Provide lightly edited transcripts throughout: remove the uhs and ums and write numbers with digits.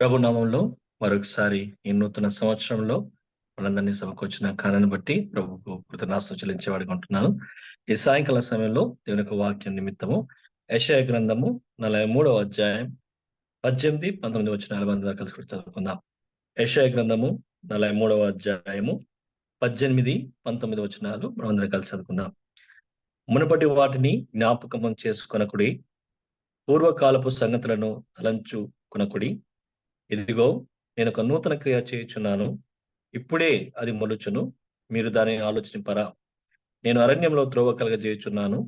ప్రభు నామంలో మరొకసారి ఈ నూతన సంవత్సరంలో మనందరినీ సమకూర్చిన కారణాన్ని బట్టి ప్రభుకు కృతజ్ఞాస్తులు చెల్లించేవాడిగా ఉంటున్నాను. ఈ సాయంకాల సమయంలో దేవుని యొక్క వాక్యం నిమిత్తము యెషయా గ్రంథము 43వ అధ్యాయం 18, 19 వచనాలు మనం కలిసి కూడా చదువుకుందాం. యెషయా గ్రంథము 43వ అధ్యాయము 18, 19 వచనాలు మనమందరం కలిసి చదువుకుందాం. మునుపటి వాటిని జ్ఞాపకం చేసుకొనకుడి, పూర్వకాలపు సంగతులను తలంచుకొనకుడి. ఇదిగో నేను ఒక నూతన క్రియ చేయుచున్నాను, ఇప్పుడే అది మొలుచును, మీరు దానిని ఆలోచింపరా. నేను అరణ్యంలో త్రోవ కలగజేయుచున్నాను,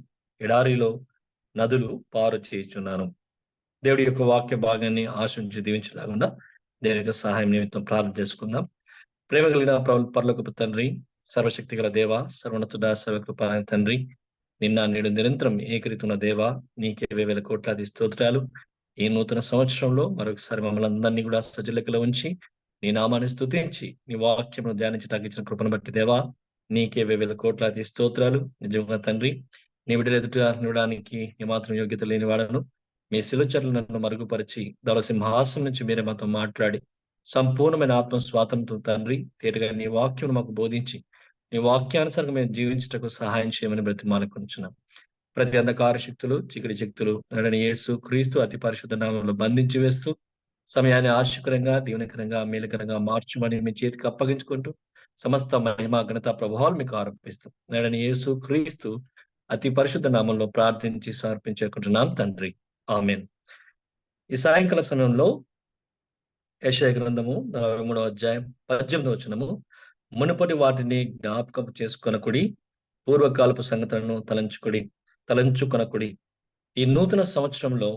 ఎడారిలో నదులు పారు చేయుచున్నాను. దేవుడి యొక్క వాక్య భాగాన్ని ఆశించి దీవించలాగుండా దేవుని యొక్క సహాయం నిమిత్తం ప్రార్థన చేసుకుందాం. ప్రేమ కలిగిన పరలోకపు తండ్రి, సర్వశక్తి గల దేవ, సర్వోన్నతుడ, సర్వకృపాణ తండ్రి, నిన్న నేడు నిరంతరం ఏకరీతున్న దేవ, నీకే వేల కోట్లాది స్తోత్రాలు. ఈ నూతన సంవత్సరంలో మరొకసారి మమ్మల్ని అందరినీ కూడా సజలకలో ఉంచి నీ నామాన్ని స్తుతించి నీ వాక్యమును ధ్యానించడానికి ఇచ్చిన కృపను బట్టి దేవా, నీకే వేల కోట్లాది స్తోత్రాలు. నిజంగా తండ్రి, నీ విడుదల ఎదుట నిలవడానికి ఏమాత్రం యోగ్యత లేని వాడను. మీ శిలుచర్లు నన్ను మరుగుపరిచి దళ సింహాసనం నుంచి మీరే మాతో మాట్లాడి సంపూర్ణమైన ఆత్మ స్వాతంత్రం తండ్రి తేటగా నీ వాక్యం మాకు బోధించి నీ వాక్యానుసారంగా మేము జీవించటకు సహాయం చేయమని బ్రతిమాలకుంటున్నాం. ప్రతి అంధకార శక్తులు, చీకటి శక్తులు నడని యేసు క్రీస్తు అతి పరిశుద్ధ నామంలో బంధించి వేస్తూ సమయాన్ని ఆశకరంగా, దీవెనకరంగా, మేలుకరంగా మార్చమని మీ చేతికి అప్పగించుకుంటూ సమస్త మహిమ, ఘనత, ప్రభావాలు మీకు ఆరోపిస్తాం. నడని యేసు క్రీస్తు అతి పరిశుద్ధ నామంలో ప్రార్థించి సమర్పించుకుంటున్నాం తండ్రి, ఆమేన్. ఈ సాయంకాల సమయంలో యెషయా గ్రంథము 43వ అధ్యాయం 18వ వచనము, మునుపటి వాటిని జ్ఞాపకం చేసుకొనకుడి, పూర్వకాలపు సంగతులను తలంచుకొనకుడి. ఈ నూతన సంవత్సరంలో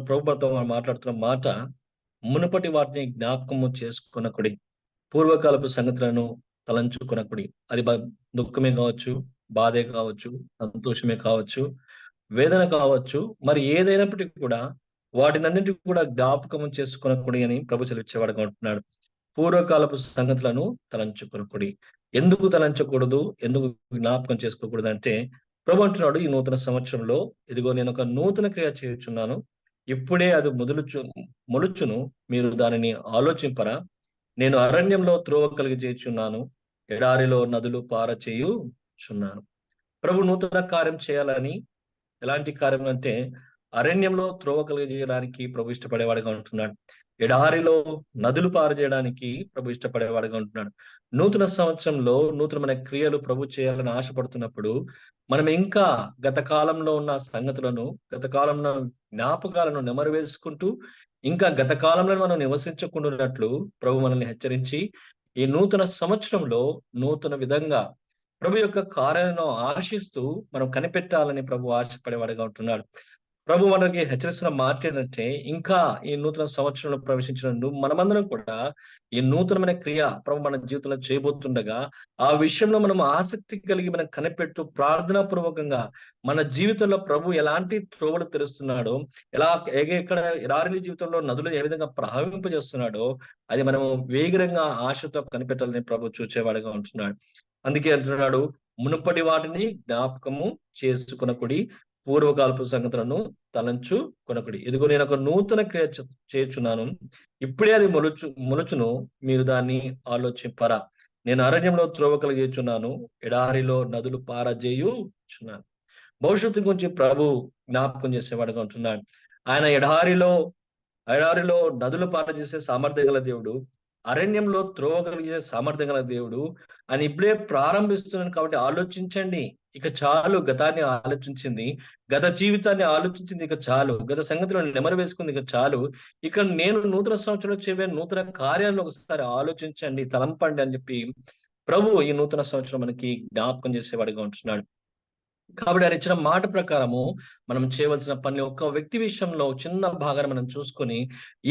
ప్రభుత్వంతో మనం మాట్లాడుతున్న మాట, మునుపటి వాటిని జ్ఞాపకము చేసుకొనకుడి, పూర్వకాలపు సంగతులను తలంచుకొనకుడి. అది దుఃఖమే కావచ్చు, బాధే కావచ్చు, సంతోషమే కావచ్చు, వేదన కావచ్చు, మరి ఏదైనప్పటికీ కూడా వాటినన్నింటినీ కూడా జ్ఞాపకం చేసుకొనకుడి అని ప్రభు సెలవిచ్చేవాడుగా ఉంటున్నాడు. పూర్వకాలపు సంగతులను తలంచుకొనకుడి. ఎందుకు తలంచకూడదు, ఎందుకు జ్ఞాపకం చేసుకోకూడదు అంటే, ప్రభు అంటున్నాడు ఈ నూతన సంవత్సరంలో, ఇదిగో నేను ఒక నూతన క్రియ చేయుచున్నాను, ఇప్పుడే అది మొలుచును, మీరు దానిని ఆలోచింపరా. నేను అరణ్యంలో త్రోవ కలుగజేయుచున్నాను, ఎడారిలో నదులు పారచేయుచున్నాను. ప్రభు నూతన కార్యం చేయాలని, ఎలాంటి కార్యం అంటే అరణ్యంలో త్రోవ కలుగజేయడానికి ప్రభు ఇష్టపడేవాడుగా ఉంటున్నాడు. ఎడారిలో నదులు పారజేయడానికి ప్రభు ఇష్టపడేవాడుగా ఉంటున్నాడు. నూతన సంవత్సరంలో నూతనమైన క్రియలు ప్రభు చేయాలని ఆశపడుతున్నప్పుడు మనం ఇంకా గత కాలంలో ఉన్న సంగతులను, గత కాలంలో జ్ఞాపకాలను నెమరు వేసుకుంటూ ఇంకా గత కాలంలో మనం నివసించకుండా ఉన్నట్లు ప్రభు మనల్ని హెచ్చరించి ఈ నూతన సంవత్సరంలో నూతన విధంగా ప్రభు యొక్క కార్యాలను ఆశిస్తూ మనం కనిపెట్టాలని ప్రభు ఆశపడేవాడుగా ఉంటున్నాడు. ప్రభు మనకి హెచ్చరిస్తున్న మాట ఏంటంటే, ఇంకా ఈ నూతన సంవత్సరంలో ప్రవేశించినందు మనమందరం కూడా ఈ నూతనమైన క్రియ ప్రభు మన జీవితంలో చేయబోతుండగా ఆ విషయంలో మనం ఆసక్తి కలిగి మనం కనిపెట్టు ప్రార్థనా పూర్వకంగా మన జీవితంలో ప్రభు ఎలాంటి త్రోవలు తెరుస్తున్నాడో, ఎక్కడ ఎడారి జీవితంలో నదులు ఏ విధంగా ప్రవహింపజేస్తున్నాడో అది మనము వేగంగా ఆశతో కనిపెట్టాలని ప్రభు చూచేవాడుగా ఉంటున్నాడు. అందుకే అంటున్నాడు, మునుపటి వాటిని జ్ఞాపకము చేసుకొనకుడి, పూర్వకాలపు సంగతులను తలంచు కొనకుడి. ఇదిగో నేను ఒక నూతన క్రియ చేయుచున్నాను, ఇప్పుడే అది మొలుచును, మీరు దాన్ని ఆలోచింపరా. నేను అరణ్యంలో త్రోవ కలుగజేయుచున్నాను, ఎడారిలో నదులు పారజేయుచున్నాను. భవిష్యత్తు గురించి ప్రభు జ్ఞాపకం చేసేవాడుగా ఉంటున్నాడు. ఆయన ఎడారిలో నదులు పారజేసే సామర్థ్యం గల దేవుడు, అరణ్యంలో త్రోవ కలిగే సామర్థ్యం గల దేవుడు అని ఇప్పుడే ప్రారంభిస్తున్నాను. కాబట్టి ఆలోచించండి, ఇక చాలు. గతాన్ని ఆలోచించింది, గత జీవితాన్ని ఆలోచించింది ఇక చాలు, గత సంగతులను నెమరు వేసుకుంది ఇక చాలు. ఇక నేను నూతన సంవత్సరంలో చేయబోయే నూతన కార్యాలను ఒకసారి ఆలోచించండి, తలంపండి అని చెప్పి ప్రభు ఈ నూతన సంవత్సరం మనకి జ్ఞాపకం చేసేవాడిగా ఉంటున్నాడు. కాబట్టి ఆయన ఇచ్చిన మాట ప్రకారము మనం చేయవలసిన పని, ఒక్క వ్యక్తి విషయంలో చిన్న భాగాన్ని మనం చూసుకొని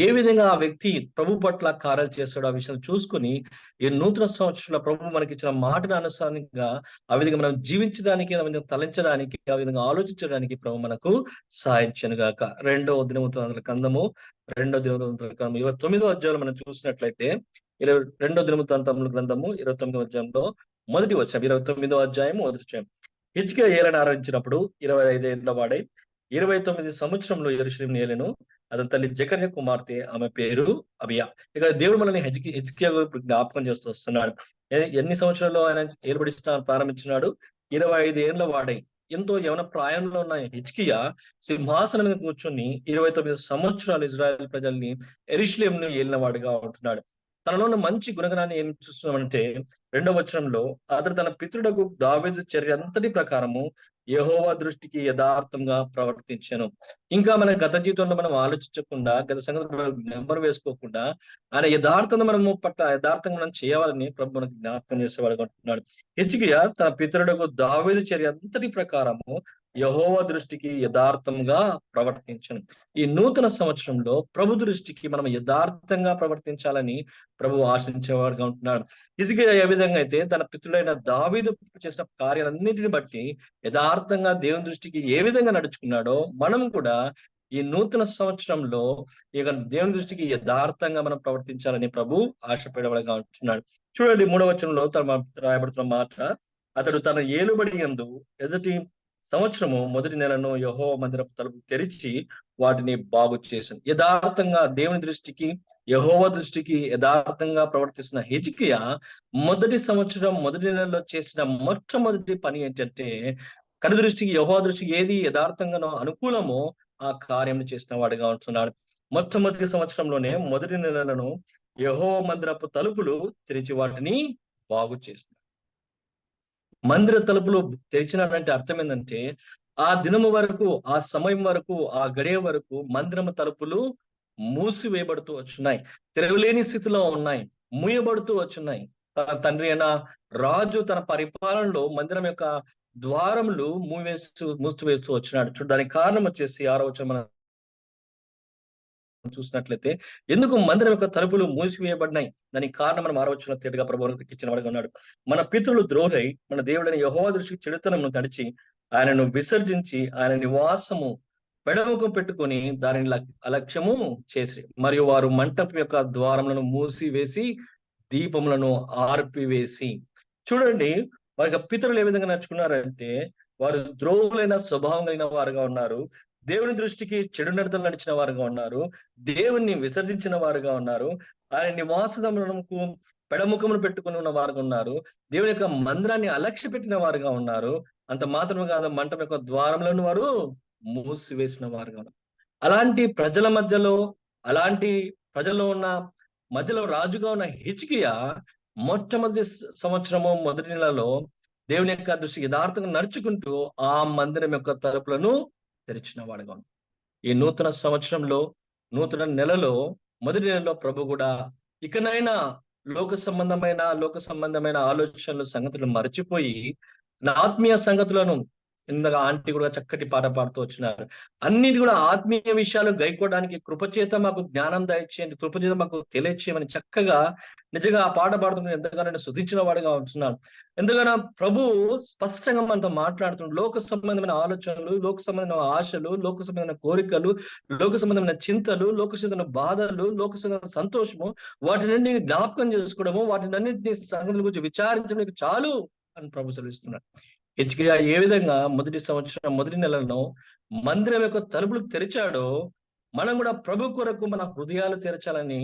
ఏ విధంగా ఆ వ్యక్తి ప్రభు పట్ల కార్యాలు చేస్తాడో ఆ విషయాలు చూసుకొని ఈ నూతన సంవత్సరంలో ప్రభు మనకి ఇచ్చిన మాటను అనుసారంగా ఆ విధంగా మనం జీవించడానికి, ఆ విధంగా తలంచడానికి, ఆ విధంగా ఆలోచించడానికి ప్రభు మనకు సహాయించను గాక. రెండవ దినవృత్తాంతముల గ్రంథము 29వ అధ్యాయంలో మనం చూసినట్లయితే 2వ దినవృత్తాంతముల గ్రంథము 29వ అధ్యాయంలో మొదటి వచనం, 29వ అధ్యాయం మొదటి వచనం. హిజ్కియా ఏలన ఆరంభించినప్పుడు 25 ఏళ్ల వాడై 29 సంవత్సరంలో యెరూషలేమును ఏలెను. అతని తల్లి జకర్య కుమార్తె, ఆమె పేరు అబియా. ఇక దేవుడు మనల్ని హిజ్కియా జ్ఞాపకం చేస్తూ వస్తున్నాడు. ఎన్ని సంవత్సరాల్లో ఆయన ఏర్పడిస్తా ప్రారంభించినాడు? 25 ఏళ్ల వాడై ఎంతో యవన ప్రాయంలో ఉన్న హిజ్కియా సింహాసనం మీద కూర్చొని 29 సంవత్సరాలు ఇజ్రాయెల్ ప్రజల్ని యెరూషలేమును ఏలిన వాడిగా ఉంటున్నాడు. తనలో ఉన్న మంచి గుణగణాన్ని ఏం చూస్తున్నామంటే 2వ వచనంలో, అతడు తన పితరుడకు దావీదు చర్య అంతటి ప్రకారము యెహోవా దృష్టికి యథార్థంగా ప్రవర్తించెను. ఇంకా మన గత జీవితంలో మనం ఆలోచించకుండా, గత సంగతులు నెంబర్ వేసుకోకుండా, ఆయన యథార్థంగా మనము పట్ల యథార్థంగా మనం చేయాలని ప్రభు మనకు జ్ఞాపకం చేసేవాడుగా ఉంటున్నాడు. హిజ్కియా తన పితరుడకు దావీదు చర్య అంతటి ప్రకారము యెహోవా దృష్టికి యథార్థంగా ప్రవర్తించను. ఈ నూతన సంవత్సరంలో ప్రభు దృష్టికి మనం యథార్థంగా ప్రవర్తించాలని ప్రభు ఆశించేవాడుగా ఉంటున్నాడు. హిజ్కియా ఏ విధంగా అయితే తన పితృడైన దావీదు చేసిన కార్యాలన్నింటిని బట్టి యథార్థంగా దేవుని దృష్టికి ఏ విధంగా నడుచుకున్నాడో, మనం కూడా ఈ నూతన సంవత్సరంలో ఇక దేవుని దృష్టికి యథార్థంగా మనం ప్రవర్తించాలని ప్రభు ఆశపడేవాడుగా ఉంటున్నాడు. చూడండి 3వ వచనంలో రాయబడుతున్న మాట, అతడు తన ఏలుబడి యందు ఎదుటి సంవత్సరము మొదటి నెలను యెహోవా మందిరపు తలుపు తెరిచి వాటిని బాగు చేశాను. యథార్థంగా దేవుని దృష్టికి, యెహోవా దృష్టికి యథార్థంగా ప్రవర్తిస్తున్న హిజ్కియా మొదటి సంవత్సరం మొదటి నెలలో చేసిన మొట్టమొదటి పని ఏంటంటే, కనుదృష్టికి, యెహోవా దృష్టికి ఏది యథార్థంగానో అనుకూలమో ఆ కార్యం చేసిన వాడిగా ఉంటున్నాడు. మొట్టమొదటి సంవత్సరంలోనే మొదటి నెలలను యెహోవా మందిరపు తలుపులు తెరిచి వాటిని బాగు చేసిన. మందిర తలుపులు తెరిచినాడంటే అర్థం ఏంటంటే, ఆ దినము వరకు, ఆ సమయం వరకు, ఆ గడియ వరకు మందిరము తలుపులు మూసివేయబడుతూ వచ్చున్నాయి. తెరవలేని స్థితిలో ఉన్నాయి. మూయబడుతూ వచ్చున్నాయి. తన తండ్రి అయిన రాజు తన పరిపాలనలో మందిరం యొక్క ద్వారములు మూసివేస్తూ వచ్చినాడు. దానికి కారణం వచ్చేసి 6వ వచనం మనం చూసినట్లయితే, ఎందుకు మందిరం యొక్క తలుపులు మూసివేయబడినాయి? దానికి కారణం మనం 6వ వచనంలో తేటగా ప్రభువుకు ఇచ్చిన వాడుగా ఉన్నాడు. మన పితరులు ద్రోహులై మన దేవుడైన యెహోవా దృష్టికి చెడుతనమును నడిచి ఆయనను విసర్జించి ఆయన నివాసము పెడముఖం పెట్టుకొని దానిని అలక్ష్యము చేసి, మరియు వారు మంటపు యొక్క ద్వారములను మూసివేసి దీపములను ఆర్పివేసి. చూడండి, వారి యొక్క పితరులు ఏ విధంగా నడుచుకున్నారంటే, వారు ద్రోహులైన స్వభావం కలిగిన వారుగా ఉన్నారు. దేవుని దృష్టికి చెడు నడతలు నడిచిన వారుగా ఉన్నారు. దేవుణ్ణి విసర్జించిన వారుగా ఉన్నారు. ఆయన నివాస స్థలమునకు పెడముఖమును పెట్టుకుని ఉన్న వారుగా ఉన్నారు. దేవుని యొక్క మందిరాన్ని అలక్ష్య పెట్టిన వారుగా ఉన్నారు. అంత మాత్రమే కాదు, మంటపం యొక్క ద్వారములను వారు మూసివేసిన వారుగా ఉన్నారు. అలాంటి ప్రజల మధ్యలో, అలాంటి ప్రజల్లో ఉన్న మధ్యలో రాజుగా ఉన్న హిజ్కియా మొట్టమొదటి సంవత్సరము మొదటి నెలలో దేవుని యొక్క దృష్టికి యథార్థంగా నడుచుకుంటూ ఆ మందిరం యొక్క తలుపులను తెరిచిన వాడుగా ఉన్నాడు. ఈ నూతన సంవత్సరంలో, నూతన నెలలో, మొదటి నెలలో ప్రభు కూడా ఇకనైనా లోక సంబంధమైన ఆలోచనలు, సంగతులు మరచిపోయి నా ఆత్మీయ సంగతులను, ఇందాక ఆంటీ కూడా చక్కటి పాట పాడుతూ వచ్చినారు, అన్నిటి కూడా ఆత్మీయ విషయాలు గైకోవడానికి కృపచేత మాకు జ్ఞానం దయచేయండి, కృపచేత మాకు తెలియచేయమని చక్కగా నిజంగా ఆ పాట పాడుతున్న ఎంతగానో నేను స్తుతించిన వాడిగా ఉంటున్నాను. ఎందుకన్నా ప్రభు స్పష్టంగా మనతో మాట్లాడుతున్నాడు. లోక సంబంధమైన ఆలోచనలు, లోక సంబంధమైన ఆశలు, లోక సంబంధమైన కోరికలు, లోక సంబంధమైన చింతలు, లోక సంబంధమైన బాధలు, లోక సంబంధమైన సంతోషము, వాటిని జ్ఞాపకం చేసుకోవడము, వాటిని అన్నింటినీ సంగతుల గురించి విచారించడానికి చాలు అని ప్రభు సెలవిస్తున్నాడు. హిజ్కియా ఏ విధంగా మొదటి సంవత్సరం మొదటి నెలలో మందిరం యొక్క తలుపులు తెరిచాడో, మనం కూడా ప్రభు కొరకు మన హృదయాలు తెరచాలని,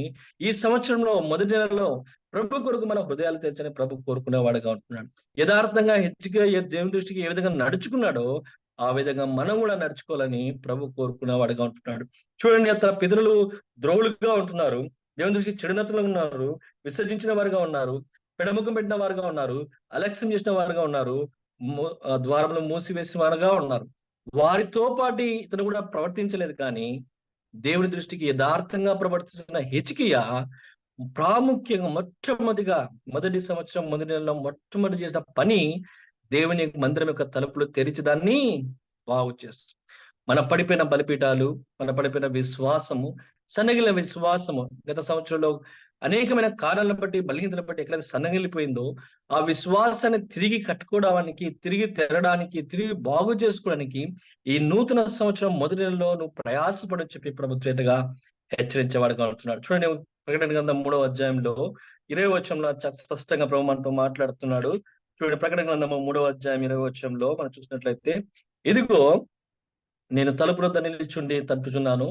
ఈ సంవత్సరంలో మొదటి నెలలో ప్రభు కొరకు మన హృదయాలు తెరచాలని ప్రభు కోరుకునేవాడుగా ఉంటున్నాడు. యథార్థంగా హిజ్కియా దేవుని దృష్టికి ఏ విధంగా నడుచుకున్నాడో ఆ విధంగా మనం కూడా నడుచుకోవాలని ప్రభు కోరుకునేవాడుగా ఉంటున్నాడు. చూడండి, అతని పితరులు ద్రోహులుగా ఉంటున్నారు, దేవుని దృష్టికి చెడునతలు ఉన్నారు, విసర్జించిన వారుగా ఉన్నారు, పెడముఖం పెట్టిన వారుగా ఉన్నారు, అలక్ష్యం చేసిన వారుగా ఉన్నారు, ద్వారములు మూసివేసిన వారుగా ఉన్నారు. వారితో పాటు ఇతను కూడా ప్రవర్తించలేదు. కానీ దేవుని దృష్టికి యథార్థంగా ప్రవర్తిస్తున్న హిజ్కియా ప్రాముఖ్యంగా మొదటి సంవత్సరం మొదటి నెలలో మొట్టమొదటి చేసిన పని దేవుని మందిరం యొక్క తలుపులు తెరిచి దాన్ని బాగు చేస్తుంది. మన పడిపోయిన బలిపీఠాలు, మన పడిపోయిన విశ్వాసము, సన్నగిలిన విశ్వాసము, గత సంవత్సరంలో అనేకమైన కారణాలను బట్టి, బలహీనతలను బట్టి ఎక్కడైతే సన్నగిలిపోయిందో ఆ విశ్వాసాన్ని తిరిగి కట్టుకోవడానికి, తిరిగి తెరడానికి, తిరిగి బాగు చేసుకోవడానికి ఈ నూతన సంవత్సరం మొదటి నెలలో నువ్వు ప్రయాసపడని చెప్పి ప్రభుత్వేతగా హెచ్చరించేవాడుగా ఉంటున్నాడు. చూడండి, ప్రకటన గ్రంథం 3వ అధ్యాయంలో 20వ వచనంలో స్పష్టంగా ప్రభు మనతో మాట్లాడుతున్నాడు. చూడండి, ప్రకటన గ్రంథము 3వ అధ్యాయం 20వ వచనంలో మనం చూసినట్లయితే, ఇదిగో నేను తలుపు వద్ద నిలిచుండి తట్టుచున్నాను,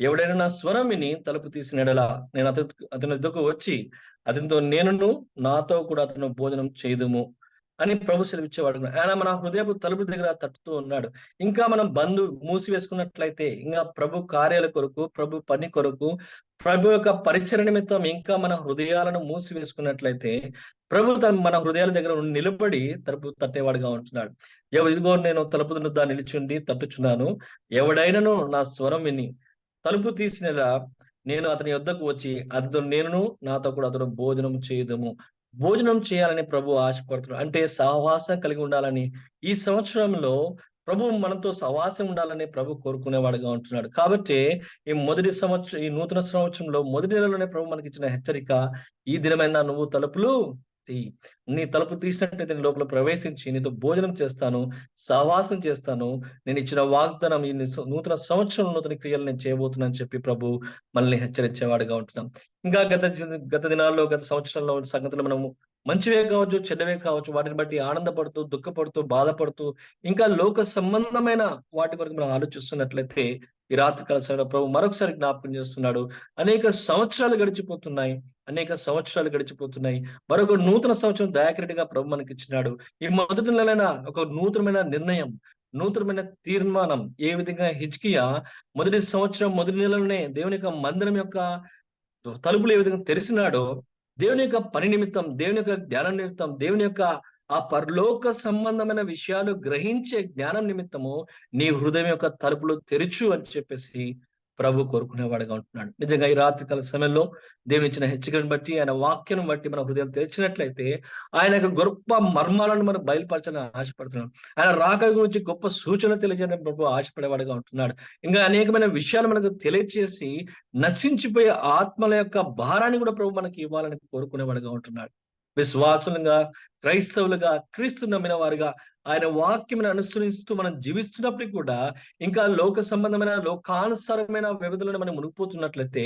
ఎవడైనా నా స్వరం విని తలుపు తీసిన ఎడల నేను అతని ఎద్దుకు వచ్చి అతనితో నేనును నాతో కూడా అతను భోజనం చేయదుము అని ప్రభు సెలవిచ్చేవాడు. ఆయన మన హృదయపు తలుపు దగ్గర తట్టుతూ ఉన్నాడు. ఇంకా మనం బంధు మూసివేసుకున్నట్లయితే, ఇంకా ప్రభు కార్యాల కొరకు, ప్రభు పని కొరకు, ప్రభు యొక్క పరిచయ నిమిత్తం ఇంకా మన హృదయాలను మూసివేసుకున్నట్లయితే, ప్రభు మన హృదయాల దగ్గర నిలబడి తలుపు తట్టేవాడుగా ఉంటున్నాడు. ఇదిగో నేను తలుపు వద్ద నిలిచుండి తట్టుచున్నాను, ఎవడైనను నా స్వరం విని తలుపు తీసినలా నేను అతని యొద్దకు వచ్చి అతనితో నేనును నాతో కూడా అతను భోజనం చేయదుము. భోజనం చేయాలని ప్రభు ఆశపడుతున్నాడు. అంటే సహవాసం కలిగి ఉండాలని, ఈ సంవత్సరంలో ప్రభు మనతో సహవాసం ఉండాలని ప్రభు కోరుకునేవాడుగా ఉంటున్నాడు. కాబట్టి ఈ నూతన సంవత్సరంలో మొదటి నెలలోనే ప్రభు మనకి ఇచ్చిన హెచ్చరిక, ఈ దినమైన నువ్వు తలుపులు నీ తలుపు తీసినట్లయితే నీ లోపల ప్రవేశించి నీతో భోజనం చేస్తాను, సహవాసం చేస్తాను, నేను ఇచ్చిన వాగ్దానం ఈ నూతన సంవత్సరం నూతన క్రియలు నేను చేయబోతున్నాను చెప్పి ప్రభు మనల్ని హెచ్చరించేవాడుగా ఉంటున్నాం. ఇంకా గత దినాల్లో, గత సంవత్సరంలో సంగతులు మనము మంచివే కావచ్చు, చెడ్డవే కావచ్చు, వాటిని బట్టి ఆనందపడుతూ, దుఃఖపడుతూ, బాధపడుతూ, ఇంకా లోక సంబంధమైన వాటి కొరకు మనం ఆలోచిస్తున్నట్లయితే ఈ రాత్రి కాల సమయంలో ప్రభు మరొకసారి జ్ఞాపకం చేస్తున్నాడు. అనేక సంవత్సరాలు గడిచిపోతున్నాయి. మరొక నూతన సంవత్సరం దయాకరెడ్డిగా ప్రభు మనకి ఇచ్చినాడు. ఈ మొదటి నెలైన ఒక నూతనమైన నిర్ణయం, నూతనమైన తీర్మానం, ఏ విధంగా హిజ్కియా మొదటి సంవత్సరం మొదటి నెలలోనే దేవుని యొక్క మందిరం యొక్క తలుపులు ఏ విధంగా తెరిచినాడో, దేవుని యొక్క పని నిమిత్తం, దేవుని యొక్క జ్ఞానం నిమిత్తం, దేవుని యొక్క ఆ పరలోక సంబంధమైన విషయాలు గ్రహించే జ్ఞానం నిమిత్తము నీ హృదయం యొక్క తలుపులు తెరుచు అని చెప్పేసి ప్రభు కోరుకునేవాడుగా ఉంటున్నాడు. నిజంగా ఈ రాత్రి కాల సమయంలో దేవుని ఇచ్చిన హెచ్చరికను బట్టి, ఆయన వాక్యం బట్టి మన హృదయాలు తెరిచినట్లయితే ఆయన యొక్క గొప్ప మర్మాలను మనం బయలుపరచాలని ఆశపడుతున్నాడు. ఆయన రాక గురించి గొప్ప సూచన తెలియజేయడానికి ప్రభు ఆశపడేవాడుగా ఉంటున్నాడు. ఇంకా అనేకమైన విషయాలు మనకు తెలియచేసి నశించిపోయే ఆత్మల యొక్క భారాన్ని కూడా ప్రభు మనకి ఇవ్వాలని కోరుకునేవాడుగా ఉంటున్నాడు. విశ్వాసులుగా, క్రైస్తవులుగా, క్రీస్తు నమ్మిన వారుగా ఆయన వాక్యం అనుసరిస్తూ మనం జీవిస్తున్నప్పటికీ కూడా ఇంకా లోక సంబంధమైన, లోకానుసారమైన వ్యవధులను మనం మునిగిపోతున్నట్లయితే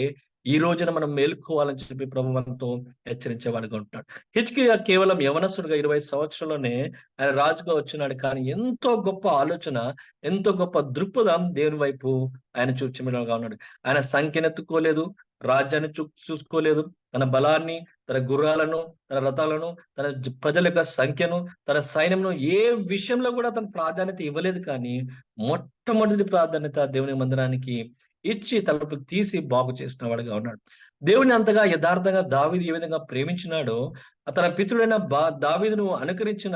ఈ రోజున మనం మేలుకోవాలని చెప్పి ప్రభు మనతో హెచ్చరించేవాడుగా ఉంటున్నాడు. హిజ్కియా కేవలం యవనస్తుడుగా 20 సంవత్సరంలోనే ఆయన రాజుగా వచ్చినాడు. కానీ ఎంతో గొప్ప ఆలోచన, ఎంతో గొప్ప దృక్పథం దేవుని వైపు ఆయన చూచిగా ఉన్నాడు. ఆయన సంఖ్యనెత్తుకోలేదు, రాజ్యాన్ని చూసుకోలేదు, తన బలాన్ని, తన గుర్రాలను, తన రథాలను, తన ప్రజల యొక్క సంఖ్యను, తన సైన్యంను ఏ విషయంలో కూడా తన ప్రాధాన్యత ఇవ్వలేదు. కానీ మొట్టమొదటి ప్రాధాన్యత దేవుని మందిరానికి ఇచ్చి తలుపు తీసి బాగు చేసిన వాడుగా ఉన్నాడు. దేవుని అంతగా యథార్థంగా దావీదు ఏ విధంగా ప్రేమించినాడో, తన పితృడైన దావీదును అనుకరించిన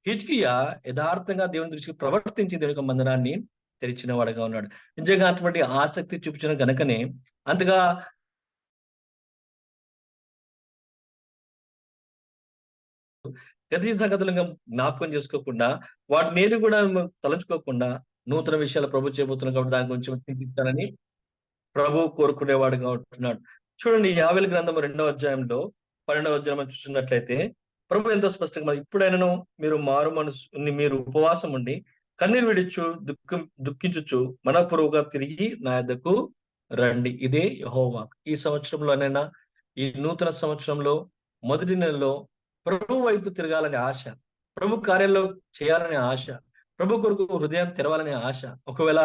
హిజ్కియా యథార్థంగా దేవుని దృష్టికి ప్రవర్తించి దేవుని యొక్క మందిరాన్ని తెరిచిన వాడుగా ఉన్నాడు. నిజంగా అటువంటి ఆసక్తి చూపించిన గనుకనే అంతగా గతి సంగతులుగా జ్ఞాపకం చేసుకోకుండా, వాటిని ఏది కూడా తలంచుకోకుండా నూతన విషయాలు ప్రభు చేయబోతున్నాం కాబట్టి దాని గురించి చింతించాలని ప్రభు కోరుకునేవాడుగా ఉంటున్నాడు. చూడండి, యావేలు గ్రంథం 2వ అధ్యాయంలో 12వ అధ్యాయం చూసినట్లయితే ప్రభు ఎంతో స్పష్టంగా ఇప్పుడైనను మీరు మారు మనసు మీరు ఉపవాసం ఉండి కన్నీరు విడిచు దుఃఖించుచు మనపూర్వక తిరిగి నా యొద్దకు రండి. ఇదే యెహోవా. ఈ సంవత్సరంలోనైనా, ఈ నూతన సంవత్సరంలో మొదటి నెలలో ప్రభు వైపు తిరగాలనే ఆశ, ప్రభు కార్యాల్లో చేయాలనే ఆశ, ప్రభు కొరకు హృదయం తెరవాలనే ఆశ. ఒకవేళ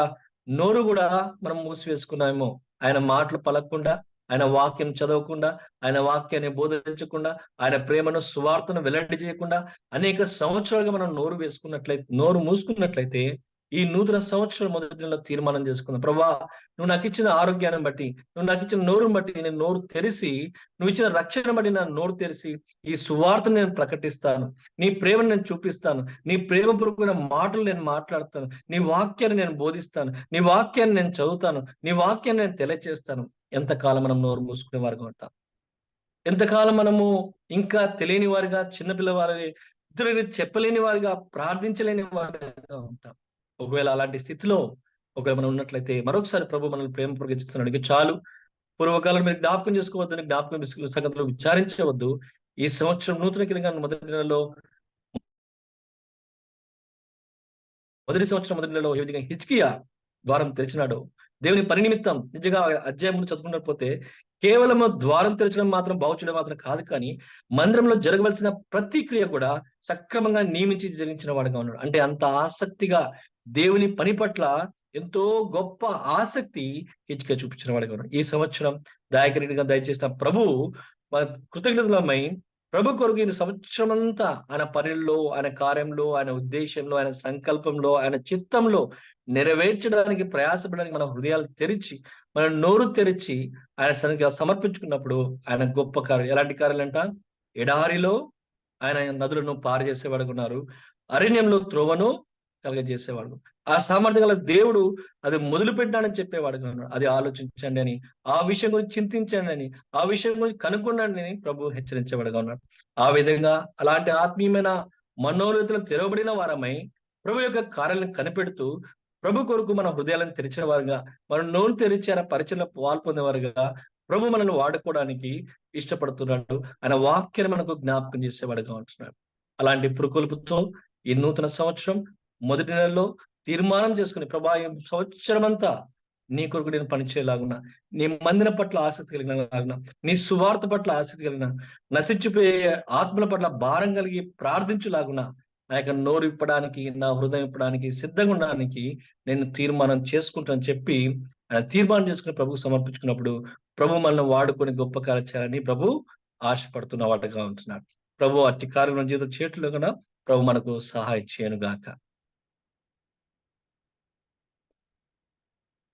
నోరు కూడా మనం మూసివేసుకున్నామేమో, ఆయన మాటలు పలకకుండా, ఆయన వాక్యం చదవకుండా, ఆయన వాక్యాన్ని బోధించకుండా, ఆయన ప్రేమను, సువార్తను వెల్లడి చేయకుండా అనేక సంవత్సరాలుగా మనం నోరు మూసుకున్నట్లయితే ఈ నూతన సంవత్సరం మొదటి నెలలో తీర్మానం చేసుకుందాం. ప్రభా, నువ్వు నాకు ఇచ్చిన ఆరోగ్యాన్ని బట్టి, నువ్వు నాకు ఇచ్చిన నోరుని బట్టి నేను నోరు తెరిచి, నువ్వు ఇచ్చిన రక్షణ బట్టి నా నోరు తెరిచి ఈ సువార్తను నేను ప్రకటిస్తాను, నీ ప్రేమను నేను చూపిస్తాను, నీ ప్రేమపూర్వకమైన మాటలు నేను మాట్లాడతాను, నీ వాక్యాన్ని నేను బోధిస్తాను, నీ వాక్యాన్ని నేను చదువుతాను, నీ వాక్యాన్ని నేను తెలియచేస్తాను. ఎంతకాలం మనం నోరు మూసుకునే వారిగా ఉంటాం? ఎంతకాలం మనము ఇంకా తెలియని వారిగా, చిన్నపిల్లవారి ఇతరులని చెప్పలేని వారిగా, ప్రార్థించలేని వారిగా ఉంటాం? ఒకవేళ అలాంటి స్థితిలో ఒకవేళ మనం ఉన్నట్లయితే మరొకసారి ప్రభు మనల్ని ప్రేమ పొరిగిస్తున్నాడు. చాలు, పూర్వకాలం మీరు జ్ఞాపకం చేసుకోవద్దని, జ్ఞాపకం సంగతులు విచారించవద్దు. ఈ సంవత్సరం నూతన కిరంగా మొదటి సంవత్సరం మొదటి నెలలో ఏ విధంగా హిజ్కియా ద్వారం తెరిచినాడు దేవుని పని నిమిత్తం. నిజంగా అధ్యాయం ముందు చదువుకున్నట్లయితే కేవలం ద్వారం తెరచడం మాత్రం, బాగు చేయడం మాత్రం కాదు, కానీ మందిరంలో జరగవలసిన ప్రతి క్రియ కూడా సక్రమంగా నియమించి జరిగించిన వాడుగా ఉన్నాడు. అంటే అంత ఆసక్తిగా దేవుని పని పట్ల ఎంతో గొప్ప ఆసక్తి హిజ్కియా చూపించిన వాడిగా ఉన్నాడు. ఈ సంవత్సరం దయాకరీగా దయచేసిన ప్రభువు మన కృతజ్ఞతలమై ప్రభు కొరకు ఈ సంవత్సరం అంతా ఆయన పనుల్లో, ఆయన కార్యంలో, ఆయన ఉద్దేశంలో, ఆయన సంకల్పంలో, ఆయన చిత్తంలో నెరవేర్చడానికి ప్రయాసపడడానికి మన హృదయాలు తెరిచి, మన నోరు తెరిచి ఆయన సన్నిధికి సమర్పించుకున్నప్పుడు ఆయన గొప్ప కార్యం. ఎలాంటి కార్యాలంట? ఎడారిలో ఆయన నదులను పారు చేసేవాడుగా ఉన్నారు. అరణ్యంలో త్రోవను కలగజేసేవాడు. ఆ సామర్థ్యం గల దేవుడు అది మొదలు పెట్టాడని చెప్పేవాడుగా ఉన్నాడు. అది ఆలోచించండి అని, ఆ విషయం గురించి చింతించండి అని, ఆ విషయం గురించి కనుక్కోండి అని ప్రభు హెచ్చరించేవాడుగా ఉన్నాడు. ఆ విధంగా అలాంటి ఆత్మీయమైన మనోరథులు తెరవబడిన వారమై ప్రభు యొక్క కార్యాలను కనిపెడుతూ ప్రభు కొరకు మన హృదయాలను తెరిచిన వారుగా, మన నోరు తెరిచి ఆయన పరిచయంలో పాల్పొందేవారుగా ప్రభు మనల్ని వాడుకోవడానికి ఇష్టపడుతున్నాడు. ఆయన వాక్యాన్ని మనకు జ్ఞాపకం చేసేవాడుగా ఉంటున్నాడు. అలాంటి పురుకొల్పుతో ఈ నూతన సంవత్సరం మొదటి నెలలో తీర్మానం చేసుకుని, ప్రభా ఈ సంవత్సరం అంతా నీ కొరకు నేను పనిచేయలాగున్నా, నీ మందిరం పట్ల ఆసక్తి కలిగిన, నీ సువార్త పట్ల ఆసక్తి కలిగిన, నశించిపోయే ఆత్మల పట్ల భారం కలిగి ప్రార్థించులాగున్నా, నా యొక్క నోరు ఇప్పడానికి, నా హృదయం ఇప్పడానికి, సిద్ధంగా ఉండడానికి నేను తీర్మానం చేసుకుంటానని చెప్పి ఆయన తీర్మానం చేసుకుని ప్రభుకు సమర్పించుకున్నప్పుడు ప్రభు మనల్ని వాడుకొని గొప్ప కార్యం చేయాలని ప్రభు ఆశపడుతున్న వాటిగా ఉంటున్నాడు. ప్రభు అట్టి కార్యం జీవిత చేతుల్లో కన్నా ప్రభు మనకు సహాయం చేయను గాక.